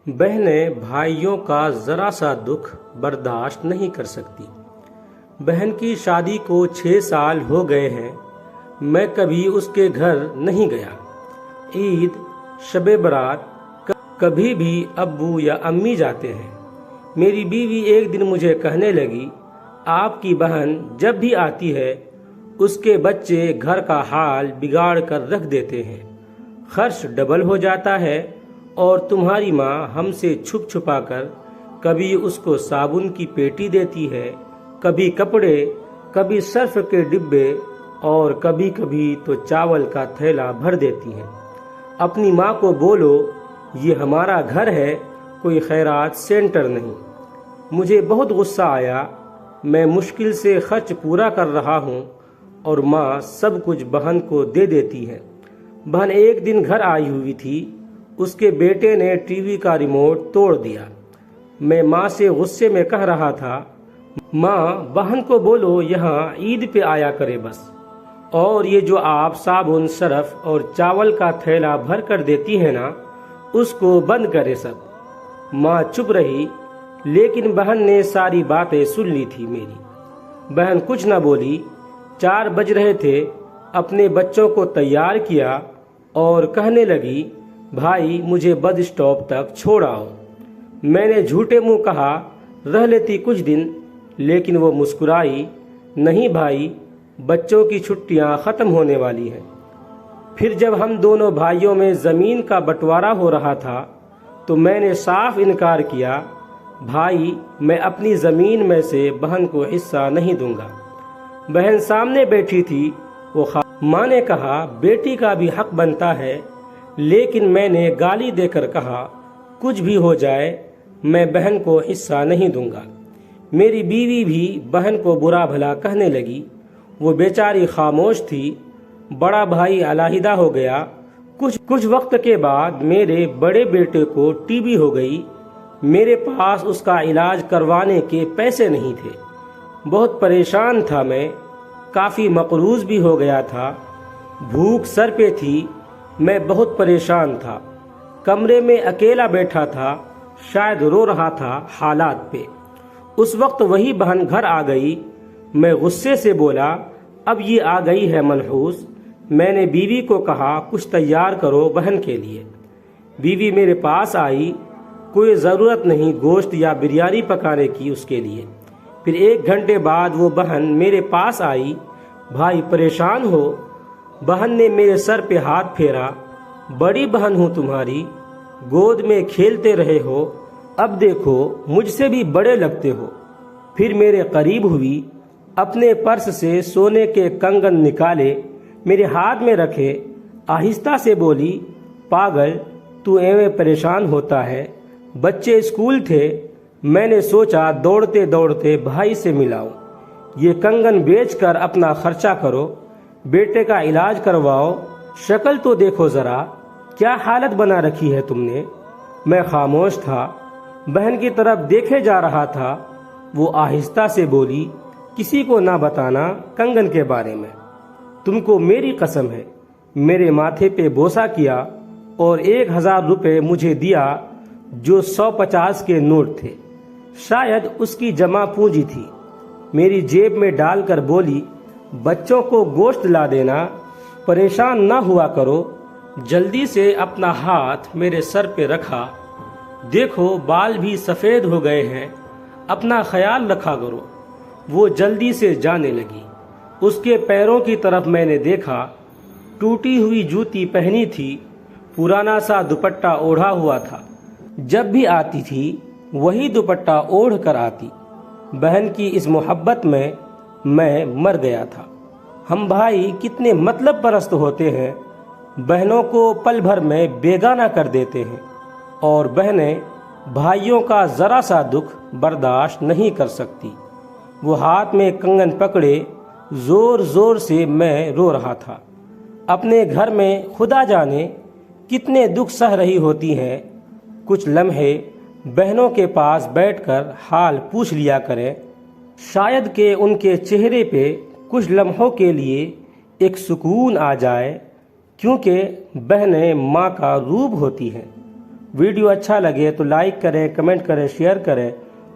بہنیں بھائیوں کا ذرا سا دکھ برداشت نہیں کر سکتی۔ بہن کی شادی کو 6 سال ہو گئے ہیں، میں کبھی اس کے گھر نہیں گیا۔ عید، شب برات کبھی بھی ابو یا امی جاتے ہیں۔ میری بیوی ایک دن مجھے کہنے لگی، آپ کی بہن جب بھی آتی ہے اس کے بچے گھر کا حال بگاڑ کر رکھ دیتے ہیں، خرچ ڈبل ہو جاتا ہے، اور تمہاری ماں ہم سے چھپ چھپا کر کبھی اس کو صابن کی پیٹی دیتی ہے، کبھی کپڑے، کبھی سرف کے ڈبے، اور کبھی کبھی تو چاول کا تھیلا بھر دیتی ہے۔ اپنی ماں کو بولو یہ ہمارا گھر ہے، کوئی خیرات سینٹر نہیں۔ مجھے بہت غصہ آیا۔ میں مشکل سے خرچ پورا کر رہا ہوں اور ماں سب کچھ بہن کو دے دیتی ہے۔ بہن ایک دن گھر آئی ہوئی تھی، اس کے بیٹے نے ٹی وی کا ریموٹ توڑ دیا۔ میں ماں سے غصے میں کہہ رہا تھا، ماں بہن کو بولو یہاں عید پہ آیا کرے بس، اور یہ جو آپ صابن، سرف اور چاول کا تھیلا بھر کر دیتی ہے نا، اس کو بند کرے سب۔ ماں چپ رہی، لیکن بہن نے ساری باتیں سن لی تھی میری۔ بہن کچھ نہ بولی۔ 4 بج رہے تھے، اپنے بچوں کو تیار کیا اور کہنے لگی، بھائی مجھے بس اسٹاپ تک چھوڑ آؤ۔ میں نے جھوٹے منہ کہا، رہ لیتی کچھ دن، لیکن وہ مسکرائی، نہیں بھائی، بچوں کی چھٹیاں ختم ہونے والی ہیں۔ پھر جب ہم دونوں بھائیوں میں زمین کا بٹوارا ہو رہا تھا تو میں نے صاف انکار کیا، بھائی میں اپنی زمین میں سے بہن کو حصہ نہیں دوں گا۔ بہن سامنے بیٹھی تھی، ماں نے کہا بیٹی کا بھی حق بنتا ہے، لیکن میں نے گالی دے کر کہا، کچھ بھی ہو جائے میں بہن کو حصہ نہیں دوں گا۔ میری بیوی بھی بہن کو برا بھلا کہنے لگی۔ وہ بیچاری خاموش تھی۔ بڑا بھائی علیحدہ ہو گیا۔ کچھ وقت کے بعد میرے بڑے بیٹے کو ٹی بی ہو گئی۔ میرے پاس اس کا علاج کروانے کے پیسے نہیں تھے۔ بہت پریشان تھا میں، کافی مقروض بھی ہو گیا تھا۔ بھوک سر پہ تھی، میں بہت پریشان تھا۔ کمرے میں اکیلا بیٹھا تھا، شاید رو رہا تھا حالات پہ۔ اس وقت وہی بہن گھر آ گئی۔ میں غصے سے بولا، اب یہ آ گئی ہے منحوس۔ میں نے بیوی کو کہا کچھ تیار کرو بہن کے لیے۔ بیوی میرے پاس آئی، کوئی ضرورت نہیں گوشت یا بریانی پکانے کی اس کے لیے۔ پھر 1 گھنٹے بعد وہ بہن میرے پاس آئی، بھائی پریشان ہو؟ بہن نے میرے سر پہ ہاتھ پھیرا، بڑی بہن ہوں تمہاری، گود میں کھیلتے رہے ہو، اب دیکھو مجھ سے بھی بڑے لگتے ہو۔ پھر میرے قریب ہوئی، اپنے پرس سے سونے کے کنگن نکالے، میرے ہاتھ میں رکھے، آہستہ سے بولی، پاگل تو ایویں پریشان ہوتا ہے، بچے اسکول تھے، میں نے سوچا دوڑتے دوڑتے بھائی سے ملاؤں، یہ کنگن بیچ کر اپنا خرچہ کرو، بیٹے کا علاج کرواؤ، شکل تو دیکھو ذرا، کیا حالت بنا رکھی ہے تم نے۔ میں خاموش تھا، بہن کی طرف دیکھے جا رہا تھا۔ وہ آہستہ سے بولی، کسی کو نہ بتانا کنگن کے بارے میں، تم کو میری قسم ہے۔ میرے ماتھے پہ بوسہ کیا اور 1000 روپے مجھے دیا جو 150 کے نوٹ تھے، شاید اس کی جمع پونجی تھی۔ میری جیب میں ڈال کر بولی، بچوں کو گوشت لا دینا، پریشان نہ ہوا کرو۔ جلدی سے اپنا ہاتھ میرے سر پہ رکھا، دیکھو بال بھی سفید ہو گئے ہیں، اپنا خیال رکھا کرو۔ وہ جلدی سے جانے لگی۔ اس کے پیروں کی طرف میں نے دیکھا، ٹوٹی ہوئی جوتی پہنی تھی، پرانا سا دوپٹہ اوڑھا ہوا تھا۔ جب بھی آتی تھی وہی دوپٹہ اوڑھ کر آتی۔ بہن کی اس محبت میں مر گیا تھا۔ ہم بھائی کتنے مطلب پرست ہوتے ہیں، بہنوں کو پل بھر میں بیگانہ کر دیتے ہیں، اور بہنیں بھائیوں کا ذرا سا دکھ برداشت نہیں کر سکتی۔ وہ ہاتھ میں کنگن پکڑے زور زور سے میں رو رہا تھا۔ اپنے گھر میں خدا جانے کتنے دکھ سہ رہی ہوتی ہیں۔ کچھ لمحے بہنوں کے پاس بیٹھ کر حال پوچھ لیا کریں، شاید کہ ان کے چہرے پہ کچھ لمحوں کے لیے ایک سکون آ جائے، کیونکہ بہنیں ماں کا روپ ہوتی ہیں۔ ویڈیو اچھا لگے تو لائک کریں، کمنٹ کریں، شیئر کریں،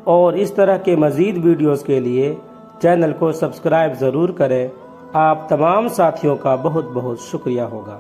اور اس طرح کے مزید ویڈیوز کے لیے چینل کو سبسکرائب ضرور کریں۔ آپ تمام ساتھیوں کا بہت بہت شکریہ ہوگا۔